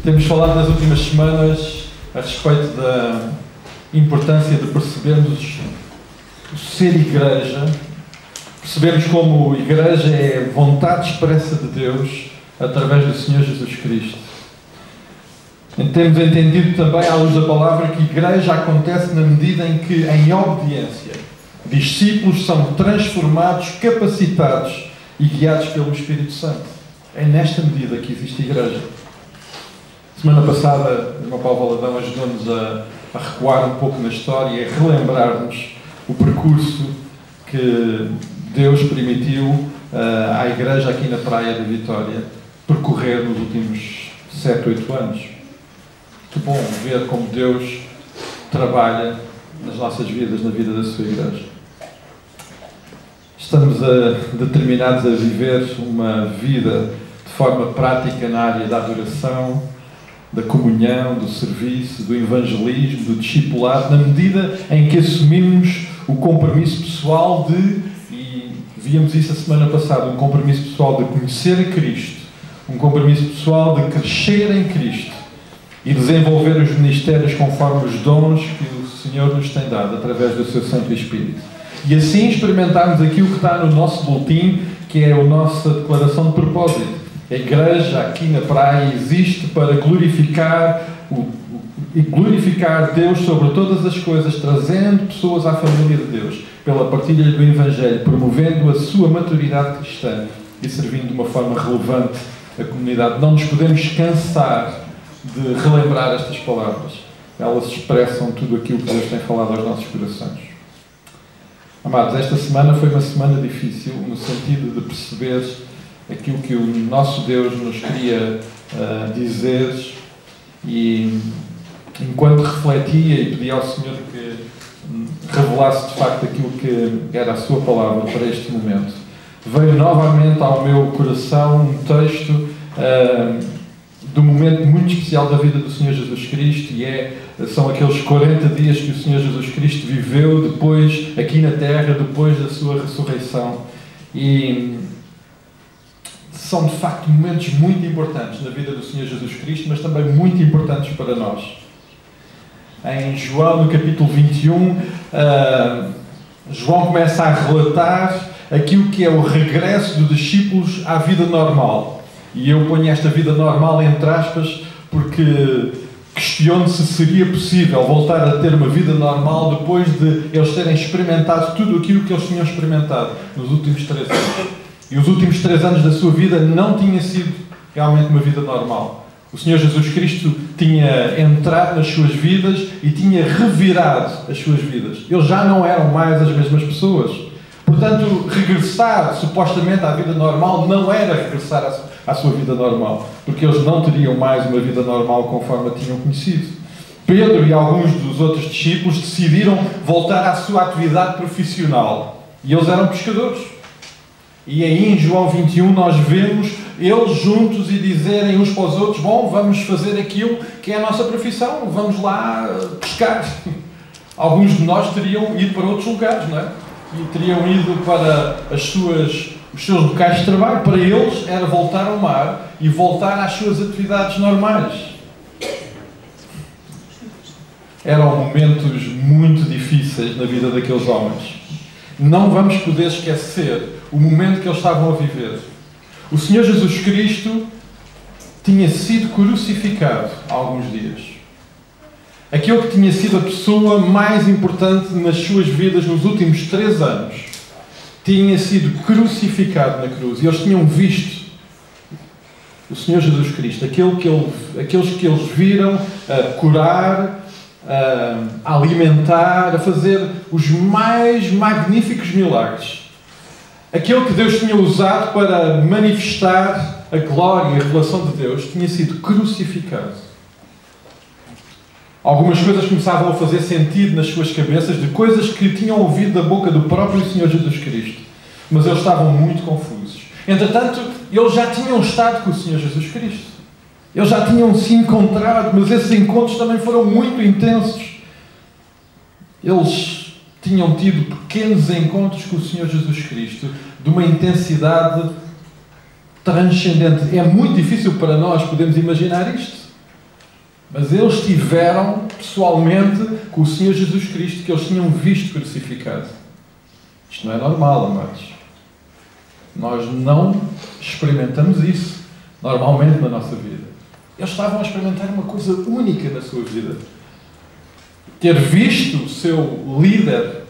Temos falado nas últimas semanas a respeito da importância de percebermos o ser igreja, percebermos como igreja é vontade expressa de Deus através do Senhor Jesus Cristo. Temos entendido também, à luz da palavra, que igreja acontece na medida em que, em obediência, discípulos são transformados, capacitados e guiados pelo Espírito Santo. É nesta medida que existe igreja. Semana passada, o irmão Paulo Valadão ajudou-nos a recuar um pouco na história e a relembrar-nos o percurso que Deus permitiu à igreja aqui na Praia da Vitória percorrer nos últimos 7, 8 anos. Muito bom ver como Deus trabalha nas nossas vidas, na vida da sua igreja. Estamos determinados a viver uma vida de forma prática na área da adoração, da comunhão, do serviço, do evangelismo, do discipulado, na medida em que assumimos o compromisso pessoal e víamos isso a semana passada, um compromisso pessoal de conhecer a Cristo, um compromisso pessoal de crescer em Cristo e desenvolver os ministérios conforme os dons que o Senhor nos tem dado através do seu Santo Espírito. E assim experimentarmos aquilo que está no nosso boletim, que é a nossa declaração de propósito. A igreja aqui na Praia existe para glorificar Deus sobre todas as coisas, trazendo pessoas à família de Deus, pela partilha do Evangelho, promovendo a sua maturidade cristã e servindo de uma forma relevante a comunidade. Não nos podemos cansar de relembrar estas palavras. Elas expressam tudo aquilo que Deus tem falado aos nossos corações. Amados, esta semana foi uma semana difícil, no sentido de perceber aquilo que o nosso Deus nos queria dizer, e enquanto refletia e pedia ao Senhor que revelasse de facto aquilo que era a sua palavra para este momento, veio novamente ao meu coração um texto de um momento muito especial da vida do Senhor Jesus Cristo, e são aqueles 40 dias que o Senhor Jesus Cristo viveu depois, aqui na Terra, depois da sua ressurreição. E são de facto momentos muito importantes na vida do Senhor Jesus Cristo, mas também muito importantes para nós. Em João, no capítulo 21, João começa a relatar aquilo que é o regresso dos discípulos à vida normal. E eu ponho esta vida normal entre aspas, porque questiono se seria possível voltar a ter uma vida normal depois de eles terem experimentado tudo aquilo que eles tinham experimentado nos últimos 3 anos. E os últimos 3 anos da sua vida não tinha sido realmente uma vida normal. O Senhor Jesus Cristo tinha entrado nas suas vidas e tinha revirado as suas vidas. Eles já não eram mais as mesmas pessoas. Portanto, regressar supostamente à vida normal não era regressar à sua vida normal, porque eles não teriam mais uma vida normal conforme a tinham conhecido. Pedro e alguns dos outros discípulos decidiram voltar à sua atividade profissional. E eles eram pescadores. E aí em João 21 nós vemos eles juntos e dizerem uns para os outros: bom, vamos fazer aquilo que é a nossa profissão, vamos lá pescar. Alguns de nós teriam ido para outros lugares, não é? E teriam ido para os seus locais de trabalho. Para eles era voltar ao mar e voltar às suas atividades normais. Eram momentos muito difíceis na vida daqueles homens. Não vamos poder esquecer o momento que eles estavam a viver. O Senhor Jesus Cristo tinha sido crucificado há alguns dias. Aquele que tinha sido a pessoa mais importante nas suas vidas nos últimos 3 anos tinha sido crucificado na cruz. E eles tinham visto o Senhor Jesus Cristo, aqueles que eles viram a curar, a alimentar, a fazer os mais magníficos milagres. Aquele que Deus tinha usado para manifestar a glória e a revelação de Deus tinha sido crucificado. Algumas coisas começavam a fazer sentido nas suas cabeças, de coisas que tinham ouvido da boca do próprio Senhor Jesus Cristo. Mas eles estavam muito confusos. Entretanto, eles já tinham estado com o Senhor Jesus Cristo. Eles já tinham se encontrado, mas esses encontros também foram muito intensos. Eles tinham tido pequenos encontros com o Senhor Jesus Cristo, de uma intensidade transcendente. É muito difícil para nós podermos imaginar isto. Mas eles tiveram pessoalmente com o Senhor Jesus Cristo, que eles tinham visto crucificado. Isto não é normal, amados. Nós não experimentamos isso normalmente na nossa vida. Eles estavam a experimentar uma coisa única na sua vida. Ter visto o seu líder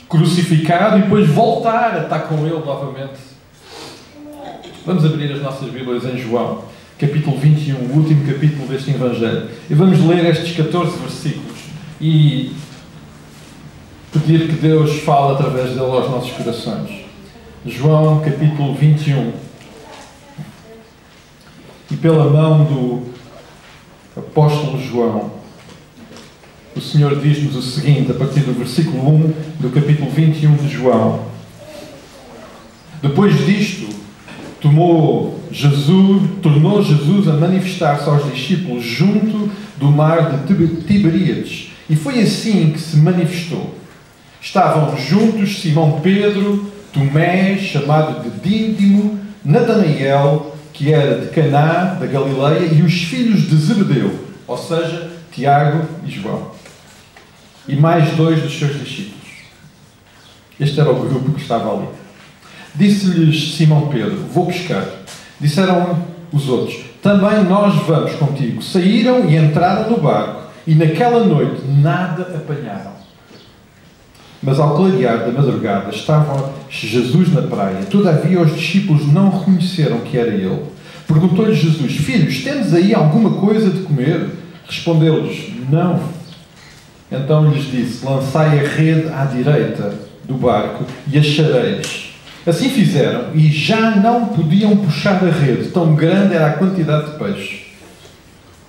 crucificado e depois voltar a estar com ele novamente. Vamos abrir as nossas Bíblias em João, capítulo 21, o último capítulo deste Evangelho. E vamos ler estes 14 versículos e pedir que Deus fale através dele aos nossos corações. João, capítulo 21. E pela mão do apóstolo João, o Senhor diz-nos o seguinte, a partir do versículo 1 do capítulo 21 de João. Depois disto, tornou Jesus a manifestar-se aos discípulos junto do mar de Tiberíades. E foi assim que se manifestou. Estavam juntos Simão Pedro, Tomé, chamado de Dídimo, Natanael, que era de Caná, da Galileia, e os filhos de Zebedeu, ou seja, Tiago e João. E mais 2 dos seus discípulos. Este era o grupo que estava ali. Disse-lhes Simão Pedro, vou pescar. Disseram os outros, também nós vamos contigo. Saíram e entraram no barco, e naquela noite nada apanharam. Mas ao clarear da madrugada estava Jesus na praia. Todavia os discípulos não reconheceram que era ele. Perguntou-lhes Jesus, filhos, tendes aí alguma coisa de comer? Respondeu-lhes, não. Então lhes disse, lançai a rede à direita do barco e achareis. Assim fizeram e já não podiam puxar a rede, tão grande era a quantidade de peixe.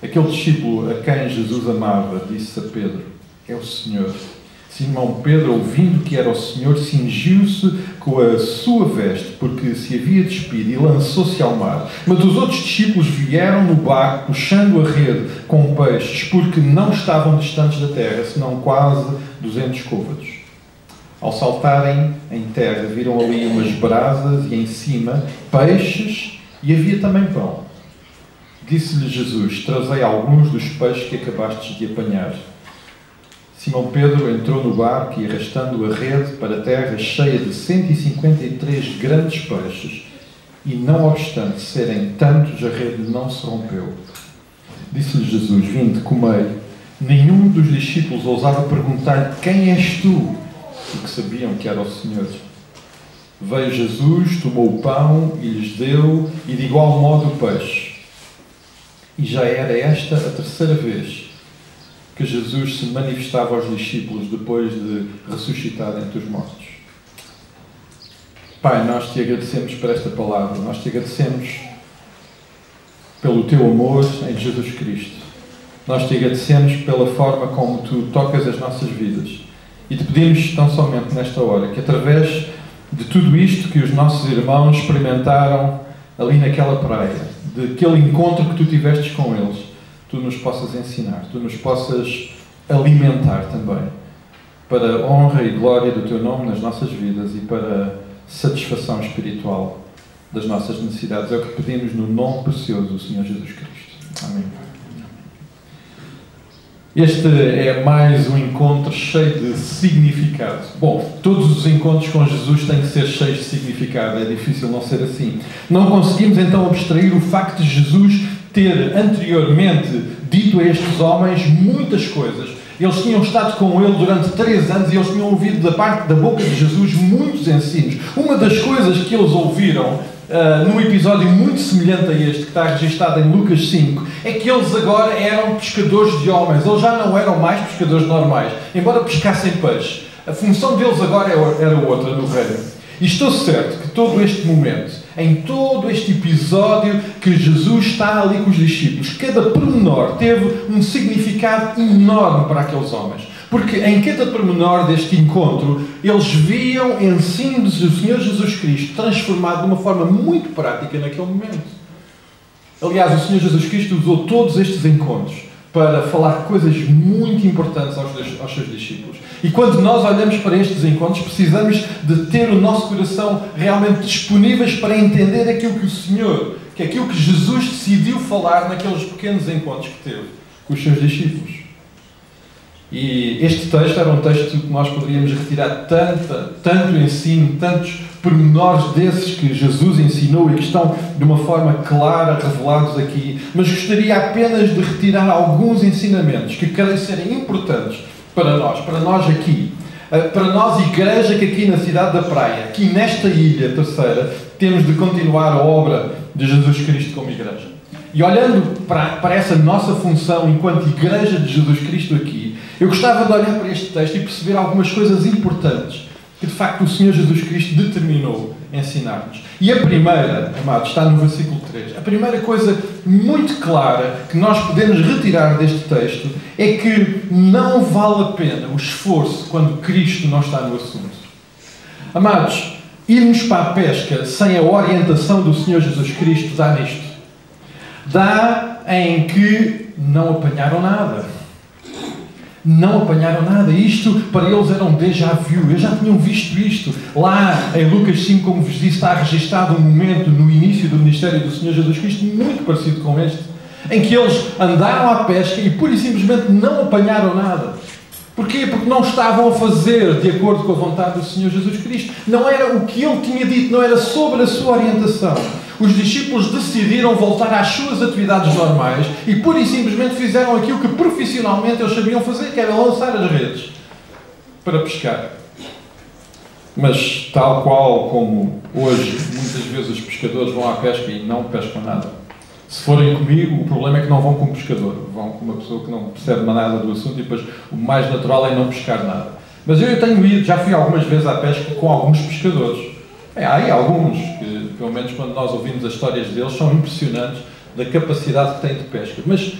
Aquele discípulo a quem Jesus amava disse a Pedro, é o Senhor. Simão Pedro, ouvindo que era o Senhor, cingiu-se com a sua veste, porque se havia despido, e lançou-se ao mar. Mas os outros discípulos vieram no barco, puxando a rede com peixes, porque não estavam distantes da terra, senão quase 200 côvados. Ao saltarem em terra, viram ali umas brasas e em cima peixes e havia também pão. Disse-lhe Jesus, trazei alguns dos peixes que acabastes de apanhar. Simão Pedro entrou no barco e, arrastando a rede para a terra cheia de 153 grandes peixes, e não obstante serem tantos, a rede não se rompeu. Disse-lhe Jesus, vinde, comei. Nenhum dos discípulos ousava perguntar-lhe, quem és tu? Porque sabiam que era o Senhor. Veio Jesus, tomou o pão e lhes deu, e de igual modo o peixe. E já era esta a terceira vez que Jesus se manifestava aos discípulos depois de ressuscitar entre os mortos. Pai, nós te agradecemos por esta palavra, nós te agradecemos pelo teu amor em Jesus Cristo. Nós te agradecemos pela forma como tu tocas as nossas vidas. E te pedimos tão somente nesta hora que através de tudo isto que os nossos irmãos experimentaram ali naquela praia, daquele encontro que tu tivestes com eles, tu nos possas ensinar, tu nos possas alimentar também, para a honra e glória do teu nome nas nossas vidas e para a satisfação espiritual das nossas necessidades. É o que pedimos no nome precioso do Senhor Jesus Cristo. Amém. Este é mais um encontro cheio de significado. Bom, todos os encontros com Jesus têm que ser cheios de significado. É difícil não ser assim. Não conseguimos então abstrair o facto de Jesus ter anteriormente dito a estes homens muitas coisas. Eles tinham estado com ele durante 3 anos e eles tinham ouvido da parte da boca de Jesus muitos ensinos. Uma das coisas que eles ouviram num episódio muito semelhante a este, que está registado em Lucas 5, é que eles agora eram pescadores de homens. Eles já não eram mais pescadores normais, embora pescassem peixe. A função deles agora era outra no reino. E estou certo que todo este momento, em todo este episódio que Jesus está ali com os discípulos, cada pormenor teve um significado enorme para aqueles homens. Porque em cada pormenor deste encontro, eles viam ensinos do Senhor Jesus Cristo transformado de uma forma muito prática naquele momento. Aliás, o Senhor Jesus Cristo usou todos estes encontros para falar coisas muito importantes aos seus discípulos. E quando nós olhamos para estes encontros, precisamos de ter o nosso coração realmente disponíveis para entender aquilo que aquilo que Jesus decidiu falar naqueles pequenos encontros que teve com os seus discípulos. E este texto era um texto que nós poderíamos retirar tanto ensino, tantos pormenores desses que Jesus ensinou e que estão de uma forma clara revelados aqui, mas gostaria apenas de retirar alguns ensinamentos que creio serem importantes para nós aqui, para nós igreja que aqui na cidade da Praia, aqui nesta ilha terceira, temos de continuar a obra de Jesus Cristo como igreja. E olhando para essa nossa função enquanto igreja de Jesus Cristo aqui, eu gostava de olhar para este texto e perceber algumas coisas importantes que de facto o Senhor Jesus Cristo determinou ensinar-nos. E a primeira, amados, está no versículo 3. A primeira coisa muito clara que nós podemos retirar deste texto é que não vale a pena o esforço quando Cristo não está no assunto. Amados, irmos para a pesca sem a orientação do Senhor Jesus Cristo dá nisto. Dá em que não apanharam nada. Não apanharam nada. Isto para eles era um déjà vu. Eles já tinham visto isto. Lá em Lucas 5, como vos disse, está registado um momento no início do ministério do Senhor Jesus Cristo muito parecido com este, em que eles andaram à pesca e pura e simplesmente não apanharam nada. Porquê? Porque não estavam a fazer de acordo com a vontade do Senhor Jesus Cristo. Não era o que Ele tinha dito, não era sobre a sua orientação. Os discípulos decidiram voltar às suas atividades normais e pura e simplesmente fizeram aquilo que profissionalmente eles sabiam fazer, que era lançar as redes para pescar. Mas tal qual como hoje, muitas vezes os pescadores vão à pesca e não pescam nada. Se forem comigo, o problema é que não vão com um pescador, vão com uma pessoa que não percebe nada do assunto e depois o mais natural é não pescar nada. Mas eu tenho ido, já fui algumas vezes à pesca com alguns pescadores. Há aí alguns que, pelo menos quando nós ouvimos as histórias deles, são impressionantes da capacidade que têm de pesca. Mas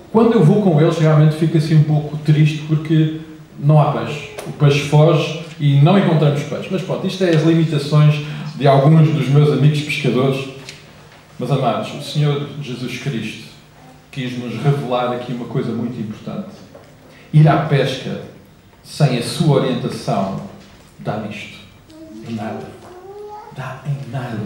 quando eu vou com eles, realmente fico assim um pouco triste porque não há peixe. O peixe foge e não encontramos peixe. Mas pronto, isto é as limitações de alguns dos meus amigos pescadores. Mas, amados, o Senhor Jesus Cristo quis-nos revelar aqui uma coisa muito importante. Ir à pesca sem a sua orientação dá nisto. Em nada. Dá em nada.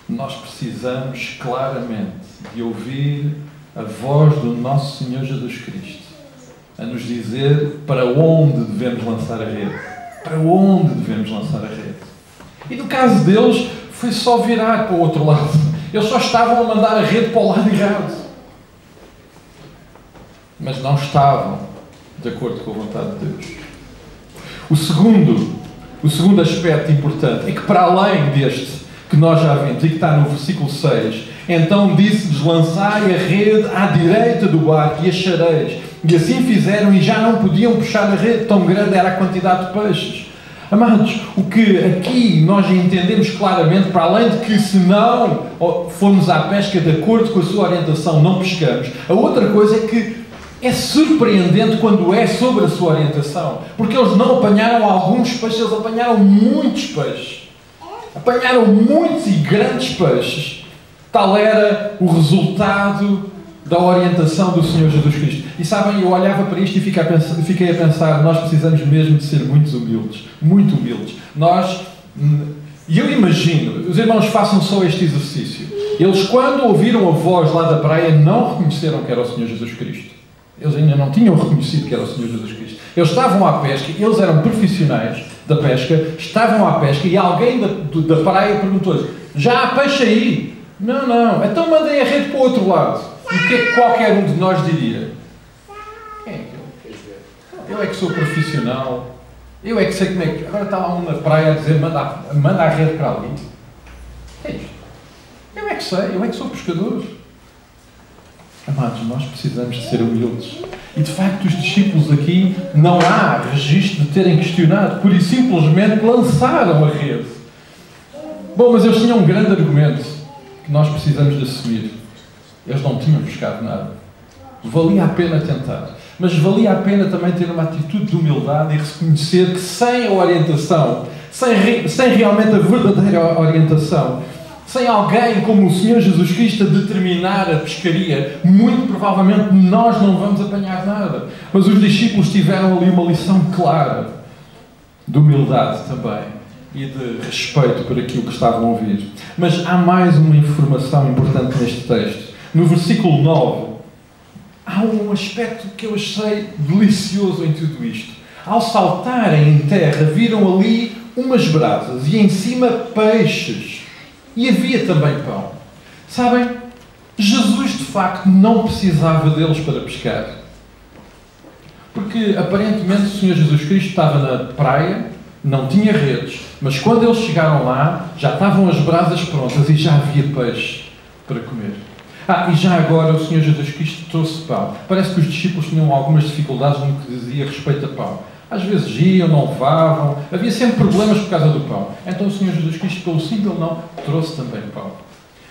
Nós precisamos claramente de ouvir a voz do nosso Senhor Jesus Cristo a nos dizer para onde devemos lançar a rede. Para onde devemos lançar a rede. E no caso deles, foi só virar para o outro lado. Eles só estavam a mandar a rede para o lado errado. Mas não estavam de acordo com a vontade de Deus. O segundo aspecto importante é que para além deste que nós já vimos e que está no versículo 6, então disse-lhes: lançai a rede à direita do barco e achareis. E assim fizeram e já não podiam puxar a rede, tão grande era a quantidade de peixes. Amados, o que aqui nós entendemos claramente, para além de que se não formos à pesca de acordo com a sua orientação, não pescamos, a outra coisa é que é surpreendente quando é sobre a sua orientação, porque eles não apanharam alguns peixes, eles apanharam muitos peixes. Apanharam muitos e grandes peixes. Tal era o resultado da orientação do Senhor Jesus Cristo. E sabem, eu olhava para isto e fiquei a pensar, nós precisamos mesmo de ser muito humildes. Muito humildes. E eu imagino, os irmãos façam só este exercício. Eles, quando ouviram a voz lá da praia, não reconheceram que era o Senhor Jesus Cristo. Eles ainda não tinham reconhecido que era o Senhor Jesus Cristo. Eles estavam à pesca, eles eram profissionais da pesca, estavam à pesca e alguém da praia perguntou-lhes: já há peixe aí? Não. Então mandem a rede para o outro lado. E o que é que qualquer um de nós diria? Quem é que eu é que sou profissional. Eu é que sei como é que... Agora está lá um na praia a dizer: manda a rede para ali. É isto. Eu é que sei, eu é que sou pescador. Amados, nós precisamos de ser humildes. E de facto os discípulos aqui não há registro de terem questionado, por isso simplesmente lançaram a rede. Bom, mas eles tinham um grande argumento que nós precisamos de assumir. Eles não tinham buscado nada. Valia a pena tentar. Mas valia a pena também ter uma atitude de humildade e reconhecer que sem a orientação, sem realmente a verdadeira orientação, sem alguém como o Senhor Jesus Cristo a determinar a pescaria, muito provavelmente nós não vamos apanhar nada. Mas os discípulos tiveram ali uma lição clara de humildade também e de respeito por aquilo que estavam a ouvir. Mas há mais uma informação importante neste texto. no versículo 9, há um aspecto que eu achei delicioso em tudo isto. Ao saltarem em terra, viram ali umas brasas e em cima peixes. E havia também pão. Sabem, Jesus de facto não precisava deles para pescar. Porque aparentemente o Senhor Jesus Cristo estava na praia, não tinha redes, mas quando eles chegaram lá, já estavam as brasas prontas e já havia peixe para comer. E já agora o Senhor Jesus Cristo trouxe pão. Parece que os discípulos tinham algumas dificuldades no que dizia respeito a pão. Às vezes iam, não levavam, havia sempre problemas por causa do pão. Então o Senhor Jesus Cristo, pelo simples não, trouxe também pão.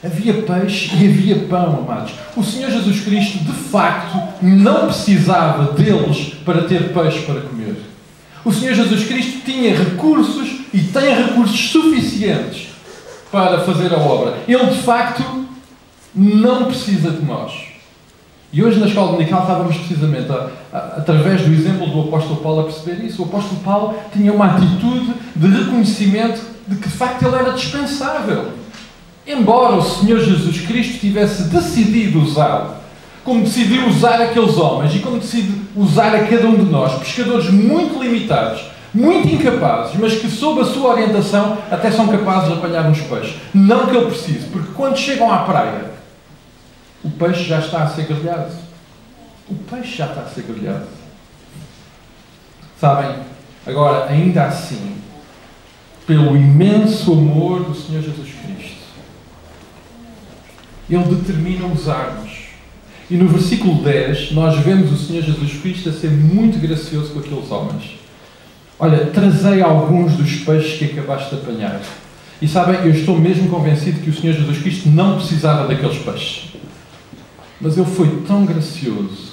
Havia peixe e havia pão, amados. O Senhor Jesus Cristo, de facto, não precisava deles para ter peixe para comer. O Senhor Jesus Cristo tinha recursos e tem recursos suficientes para fazer a obra. Ele, de facto, não precisa de nós. E hoje na escola dominical estávamos precisamente, através do exemplo do apóstolo Paulo, a perceber isso. O apóstolo Paulo tinha uma atitude de reconhecimento de que, de facto, ele era dispensável. Embora o Senhor Jesus Cristo tivesse decidido usá-lo, como decidiu usar aqueles homens e como decide usar a cada um de nós, pescadores muito limitados, muito incapazes, mas que sob a sua orientação até são capazes de apanhar uns peixes. Não que ele precise, porque quando chegam à praia, o peixe já está a ser grelhado. O peixe já está a ser grelhado. Sabem, agora, ainda assim, pelo imenso amor do Senhor Jesus Cristo, Ele determina usar-nos. E no versículo 10, nós vemos o Senhor Jesus Cristo a ser muito gracioso com aqueles homens. Olha, trazei alguns dos peixes que acabaste de apanhar. E sabem, eu estou mesmo convencido que o Senhor Jesus Cristo não precisava daqueles peixes. Mas Ele foi tão gracioso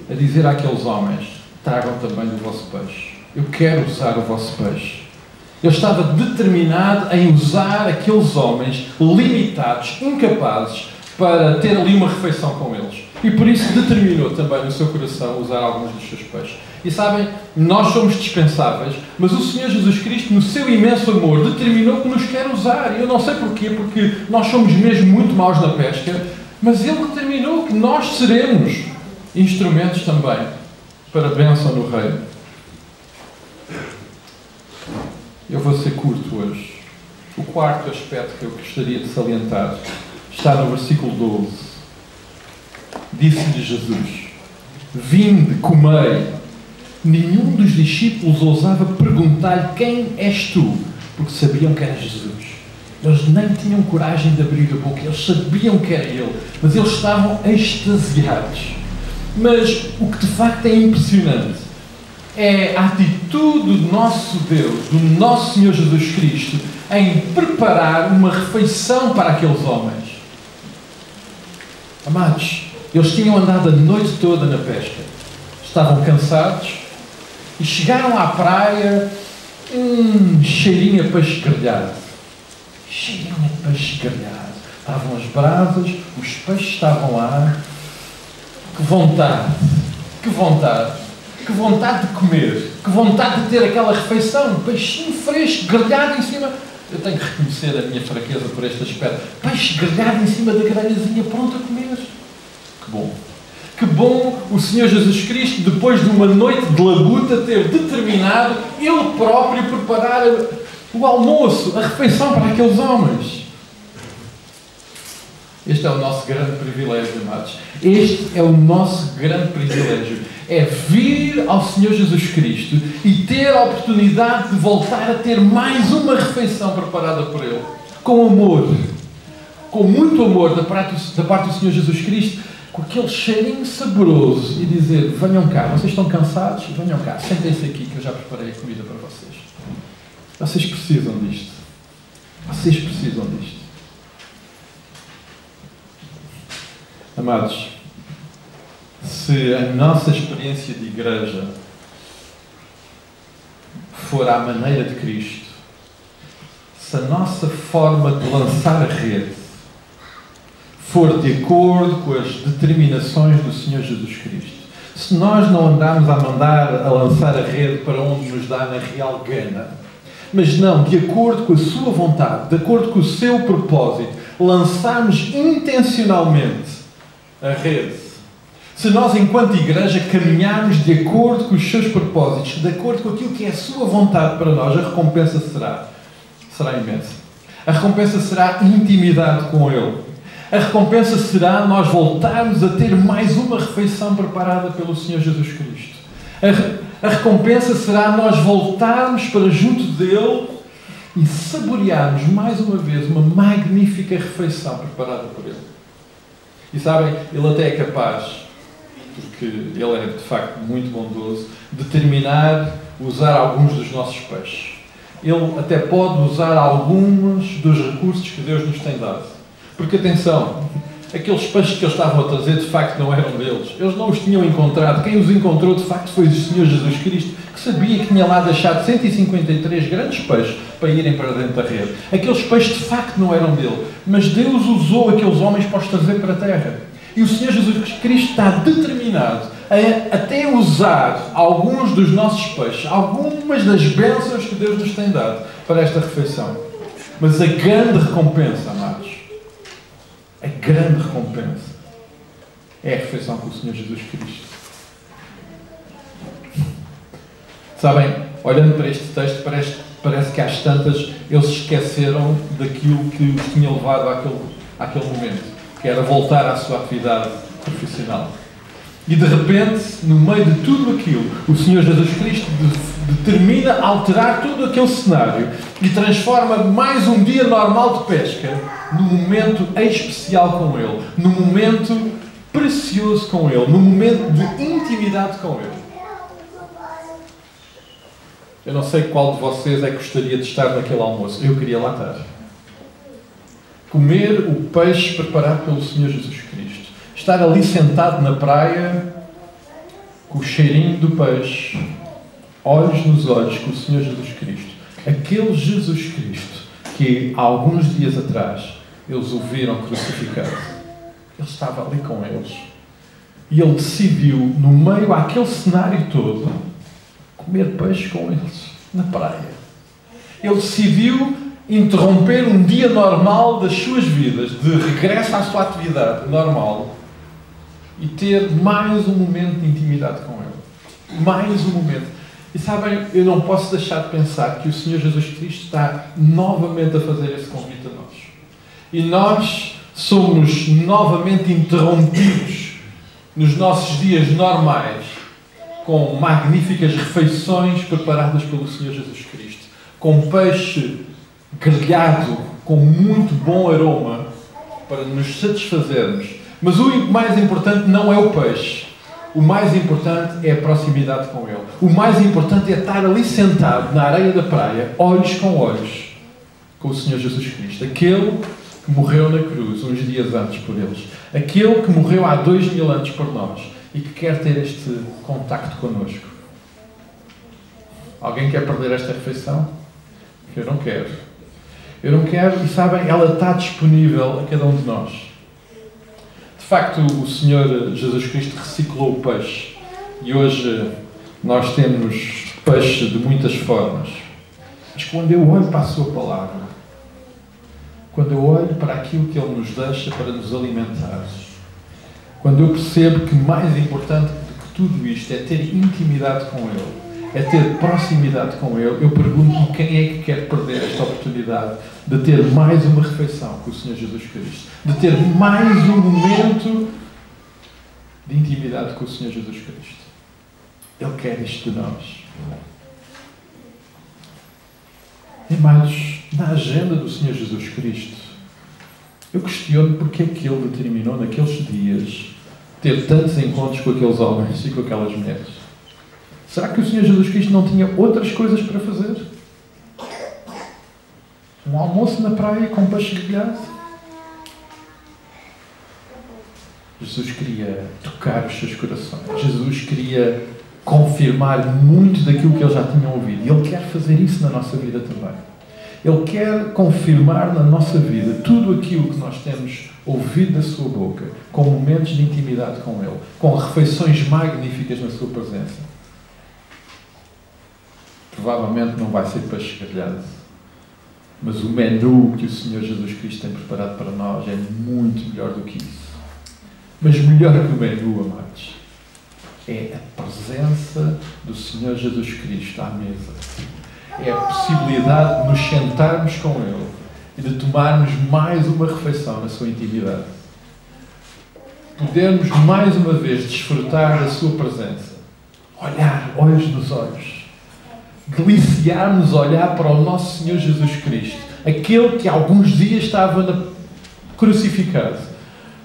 a dizer àqueles homens, tragam também do vosso peixe. Eu quero usar o vosso peixe. Ele estava determinado em usar aqueles homens limitados, incapazes, para ter ali uma refeição com eles. E por isso determinou também no seu coração usar alguns dos seus peixes. E sabem, nós somos dispensáveis, mas o Senhor Jesus Cristo, no seu imenso amor, determinou que nos quer usar. E eu não sei porquê, porque nós somos mesmo muito maus na pesca, mas Ele determinou que nós seremos instrumentos também para a bênção no reino. Eu vou ser curto hoje. O quarto aspecto que eu gostaria de salientar está no versículo 12. Disse-lhe Jesus: vinde, comei. Nenhum dos discípulos ousava perguntar-lhe: quem és tu? Porque sabiam que era Jesus. Eles nem tinham coragem de abrir a boca. Eles sabiam que era Ele. Mas eles estavam extasiados. Mas o que de facto é impressionante é a atitude do nosso Deus, do nosso Senhor Jesus Cristo, em preparar uma refeição para aqueles homens. Amados, eles tinham andado a noite toda na pesca. Estavam cansados e chegaram à praia, cheirinho a peixe grelhado. Cheirinho a peixe grelhado. Estavam as brasas, os peixes estavam lá. Que vontade! Que vontade! Que vontade de comer! Que vontade de ter aquela refeição! Peixinho fresco, grelhado em cima. Eu tenho que reconhecer a minha fraqueza por este aspecto. Peixe grelhado em cima da grelhazinha, pronto a comer. Que bom! Que bom o Senhor Jesus Cristo, depois de uma noite de labuta, ter determinado Ele próprio preparar o almoço, a refeição para aqueles homens. Este é o nosso grande privilégio, amados. Este é o nosso grande privilégio. É vir ao Senhor Jesus Cristo e ter a oportunidade de voltar a ter mais uma refeição preparada por Ele. Com amor. Com muito amor da parte do Senhor Jesus Cristo, com aquele cheirinho saboroso e dizer: venham cá, vocês estão cansados? Venham cá, sentem-se aqui que eu já preparei a comida para vocês. Vocês precisam disto. Vocês precisam disto. Amados, se a nossa experiência de igreja for à maneira de Cristo, se a nossa forma de lançar a rede for de acordo com as determinações do Senhor Jesus Cristo, se nós não andarmos a lançar a rede para onde nos dá na real gana, mas não, de acordo com a sua vontade, de acordo com o seu propósito, lançarmos intencionalmente a rede, se nós, enquanto igreja, caminharmos de acordo com os seus propósitos, de acordo com aquilo que é a sua vontade para nós, a recompensa será imensa. A recompensa será intimidade com Ele. A recompensa será nós voltarmos a ter mais uma refeição preparada pelo Senhor Jesus Cristo. A recompensa será nós voltarmos para junto dEle e saborearmos mais uma vez uma magnífica refeição preparada por Ele. E sabem, Ele até é capaz, porque Ele é de facto muito bondoso, de terminar a usar alguns dos nossos peixes. Ele até pode usar alguns dos recursos que Deus nos tem dado. Porque, atenção, aqueles peixes que eles estavam a trazer de facto não eram deles. Eles não os tinham encontrado. Quem os encontrou de facto foi o Senhor Jesus Cristo, que sabia que tinha lá deixado 153 grandes peixes para irem para dentro da rede. Aqueles peixes de facto não eram dele. Mas Deus usou aqueles homens para os trazer para a terra. E o Senhor Jesus Cristo está determinado a até usar alguns dos nossos peixes, algumas das bênçãos que Deus nos tem dado para esta refeição. Mas a grande recompensa, amados, a grande recompensa é a refeição com o Senhor Jesus Cristo. Sabem, olhando para este texto, parece que às tantas eles se esqueceram daquilo que os tinha levado àquele momento, que era voltar à sua atividade profissional. E de repente, no meio de tudo aquilo, o Senhor Jesus Cristo determina alterar todo aquele cenário e transforma mais um dia normal de pesca num momento especial com Ele, num momento precioso com Ele, num momento de intimidade com Ele. Eu não sei qual de vocês é que gostaria de estar naquele almoço. Eu queria lá estar. Comer o peixe preparado pelo Senhor Jesus Cristo. Estar ali sentado na praia, com o cheirinho do peixe, olhos nos olhos com o Senhor Jesus Cristo. Aquele Jesus Cristo que há alguns dias atrás eles o viram crucificado. Ele estava ali com eles. E ele decidiu, no meio àquele cenário todo, comer peixe com eles, na praia. Ele decidiu interromper um dia normal das suas vidas, de regresso à sua atividade normal, e ter mais um momento de intimidade com Ele. Mais um momento. E sabem, eu não posso deixar de pensar que o Senhor Jesus Cristo está novamente a fazer esse convite a nós. E nós somos novamente interrompidos nos nossos dias normais com magníficas refeições preparadas pelo Senhor Jesus Cristo, com peixe grelhado, com muito bom aroma, para nos satisfazermos. Mas o mais importante não é o peixe. O mais importante é a proximidade com Ele. O mais importante é estar ali sentado na areia da praia, olhos com olhos, com o Senhor Jesus Cristo. Aquele que morreu na cruz uns dias antes por eles. Aquele que morreu há 2000 anos por nós e que quer ter este contacto connosco. Alguém quer perder esta refeição? Eu não quero. Eu não quero, e sabem, ela está disponível a cada um de nós. De facto, o Senhor Jesus Cristo reciclou o peixe. E hoje nós temos peixe de muitas formas. Mas quando eu olho para a sua palavra, quando eu olho para aquilo que Ele nos deixa para nos alimentar, quando eu percebo que mais importante do que tudo isto é ter intimidade com Ele, é ter proximidade com Ele, eu pergunto-me quem é que quer perder esta oportunidade de ter mais uma refeição com o Senhor Jesus Cristo, de ter mais um momento de intimidade com o Senhor Jesus Cristo. Ele quer isto de nós. Amados, na agenda do Senhor Jesus Cristo, eu questiono porque é que Ele determinou naqueles dias ter tantos encontros com aqueles homens e com aquelas mulheres. Será que o Senhor Jesus Cristo não tinha outras coisas para fazer? Um almoço na praia com peixe grelhado? Jesus queria tocar os seus corações. Jesus queria confirmar muito daquilo que eles já tinham ouvido. E Ele quer fazer isso na nossa vida também. Ele quer confirmar na nossa vida tudo aquilo que nós temos ouvido da sua boca, com momentos de intimidade com Ele, com refeições magníficas na sua presença. Provavelmente não vai ser peixe grelhado, mas o menu que o Senhor Jesus Cristo tem preparado para nós é muito melhor do que isso. Mas melhor que o menu, amados, é a presença do Senhor Jesus Cristo à mesa. É a possibilidade de nos sentarmos com Ele e de tomarmos mais uma refeição na sua intimidade. Podermos mais uma vez desfrutar da sua presença. Olhar olhos nos olhos. Deliciar-nos a olhar para o nosso Senhor Jesus Cristo. Aquele que há alguns dias estava crucificado,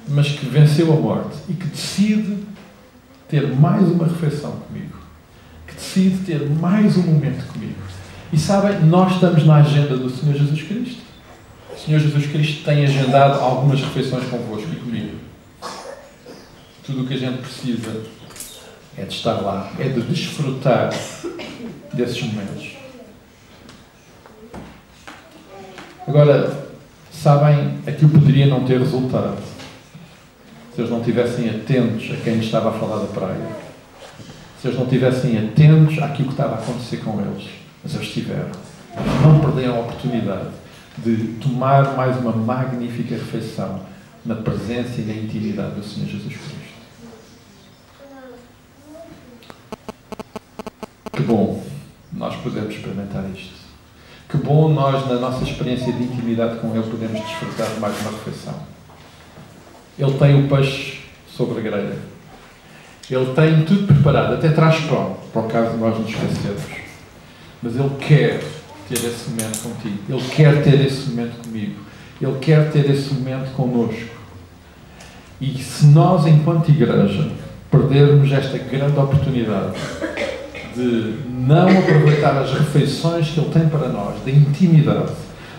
mas que venceu a morte e que decide ter mais uma refeição comigo. Que decide ter mais um momento comigo. E sabem, nós estamos na agenda do Senhor Jesus Cristo. O Senhor Jesus Cristo tem agendado algumas refeições convosco e comigo. Tudo o que a gente precisa é de estar lá, é de desfrutar desses momentos. Agora, sabem, aquilo poderia não ter resultado se eles não estivessem atentos a quem estava a falar da praia. Se eles não estivessem atentos àquilo que estava a acontecer com eles. Mas eles estiveram. Eles não perderam a oportunidade de tomar mais uma magnífica refeição na presença e na intimidade do Senhor Jesus Cristo. Que bom nós podemos experimentar isto. Que bom nós, na nossa experiência de intimidade com Ele, podemos desfrutar de mais uma refeição. Ele tem o peixe sobre a grelha. Ele tem tudo preparado, até traz pão, para o caso de nós nos esquecermos. Mas Ele quer ter esse momento contigo. Ele quer ter esse momento comigo. Ele quer ter esse momento connosco. E se nós, enquanto igreja, perdermos esta grande oportunidade de não aproveitar as refeições que Ele tem para nós, da intimidade,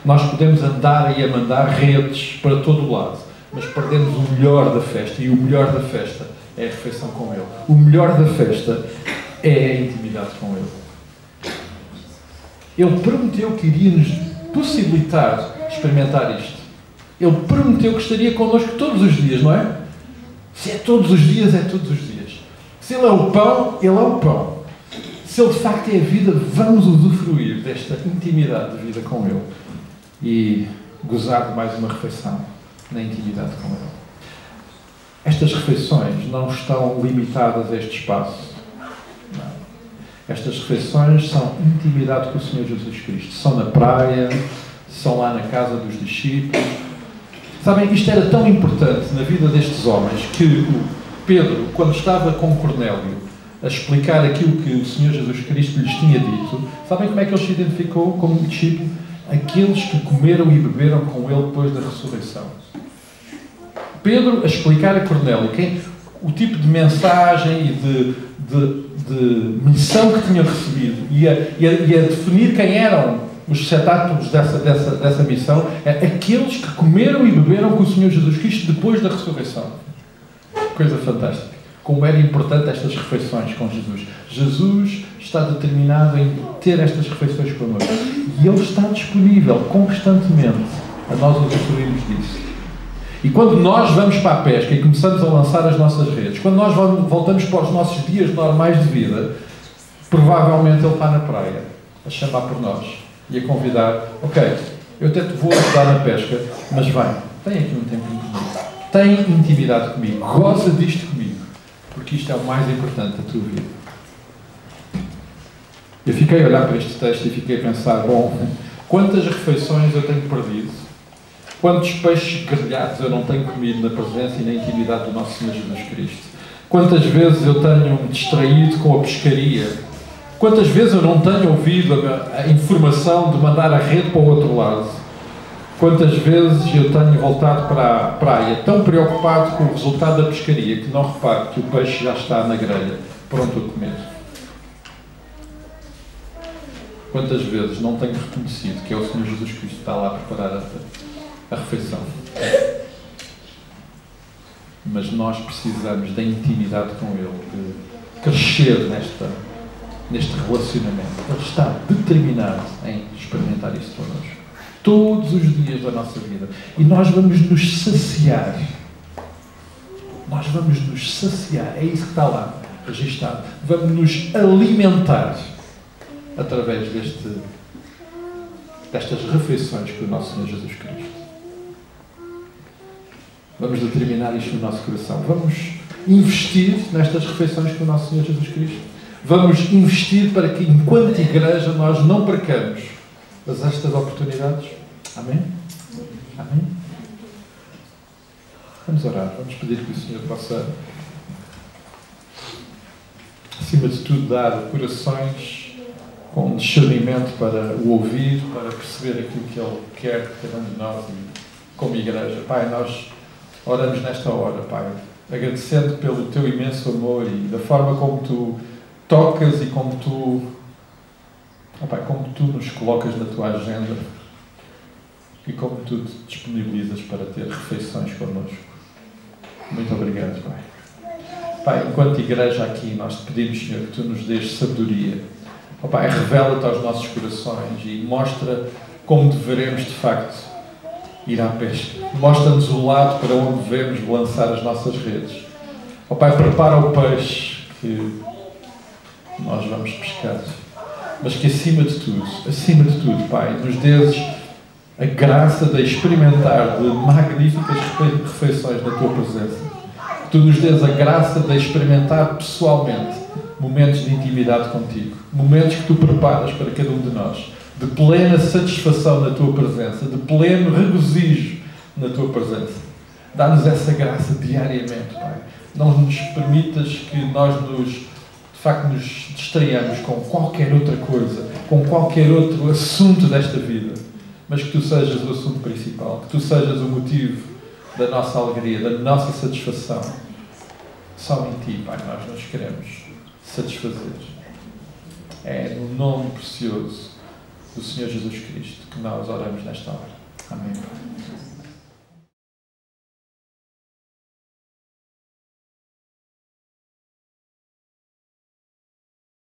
nós podemos andar aí a mandar redes para todo o lado, mas perdemos o melhor da festa, e o melhor da festa é a refeição com Ele. O melhor da festa é a intimidade com Ele. Ele prometeu que iria nos possibilitar experimentar isto. Ele prometeu que estaria connosco todos os dias, não é? Se é todos os dias, é todos os dias. Se Ele é o pão, Ele é o pão. Se Ele de facto é a vida, vamos usufruir desta intimidade de vida com Ele e gozar de mais uma refeição na intimidade com Ele. Estas refeições não estão limitadas a este espaço. Não. Estas refeições são intimidade com o Senhor Jesus Cristo. São na praia, são lá na casa dos discípulos. Sabem, isto era tão importante na vida destes homens que o Pedro, quando estava com Cornélio a explicar aquilo que o Senhor Jesus Cristo lhes tinha dito, sabem como é que ele se identificou como discípulo? Aqueles que comeram e beberam com ele depois da ressurreição. Pedro a explicar a Cornélio o tipo de mensagem e de missão que tinham recebido e a definir quem eram os receptáculos dessa missão, é aqueles que comeram e beberam com o Senhor Jesus Cristo depois da ressurreição. Coisa fantástica. Como era importante estas refeições com Jesus. Jesus está determinado em ter estas refeições connosco. E Ele está disponível constantemente a nós usufruirmos disso. E quando nós vamos para a pesca e começamos a lançar as nossas redes, quando nós voltamos para os nossos dias normais de vida, provavelmente Ele está na praia, a chamar por nós e a convidar, ok, eu até te vou ajudar na pesca, mas vai, tem aqui um tempinho comigo, tem intimidade comigo, goza disto comigo, porque isto é o mais importante da tua vida. Eu fiquei a olhar para este texto e fiquei a pensar, bom, quantas refeições eu tenho perdido? Quantos peixes grelhados eu não tenho comido na presença e na intimidade do nosso Senhor Jesus Cristo? Quantas vezes eu tenho me distraído com a pescaria? Quantas vezes eu não tenho ouvido a informação de mandar a rede para o outro lado? Quantas vezes eu tenho voltado para a praia tão preocupado com o resultado da pescaria que não reparo que o peixe já está na grelha, pronto a comer? Quantas vezes não tenho reconhecido que é o Senhor Jesus Cristo que está lá a preparar a refeição? Mas nós precisamos da intimidade com Ele, de crescer neste relacionamento. Ele está determinado em experimentar isso connosco. Todos os dias da nossa vida. E nós vamos nos saciar. Nós vamos nos saciar. É isso que está lá registado. Vamos nos alimentar através destas refeições com o nosso Senhor Jesus Cristo. Vamos determinar isto no nosso coração. Vamos investir nestas refeições com o nosso Senhor Jesus Cristo. Vamos investir para que, enquanto igreja, nós não percamos estas oportunidades. Amém? Amém? Vamos orar. Vamos pedir que o Senhor possa, acima de tudo, dar corações com discernimento para o ouvir, para perceber aquilo que Ele quer de cada um de nós e como igreja. Pai, nós oramos nesta hora, Pai, agradecendo pelo Teu imenso amor e da forma como Tu tocas e como Tu, Pai, como Tu nos colocas na Tua agenda e como Tu te disponibilizas para ter refeições connosco. Muito obrigado, Pai. Pai, enquanto igreja aqui, nós te pedimos, Senhor, que Tu nos dês sabedoria. Pai, revela-te aos nossos corações e mostra como deveremos, de facto, ir à pesca. Mostra-nos o lado para onde devemos lançar as nossas redes. Pai, prepara o peixe que nós vamos pescar. Mas que acima de tudo, Pai, nos dês a graça de experimentar de magníficas refeições na Tua presença. Que Tu nos dês a graça de experimentar pessoalmente momentos de intimidade contigo. Momentos que Tu preparas para cada um de nós. De plena satisfação na Tua presença. De pleno regozijo na Tua presença. Dá-nos essa graça diariamente, Pai. Não nos permitas que nós de facto nos distraiamos com qualquer outra coisa, com qualquer outro assunto desta vida, mas que Tu sejas o assunto principal, que Tu sejas o motivo da nossa alegria, da nossa satisfação. Só em Ti, Pai, nós nos queremos satisfazer. É no nome precioso do Senhor Jesus Cristo que nós oramos nesta hora. Amém, Pai.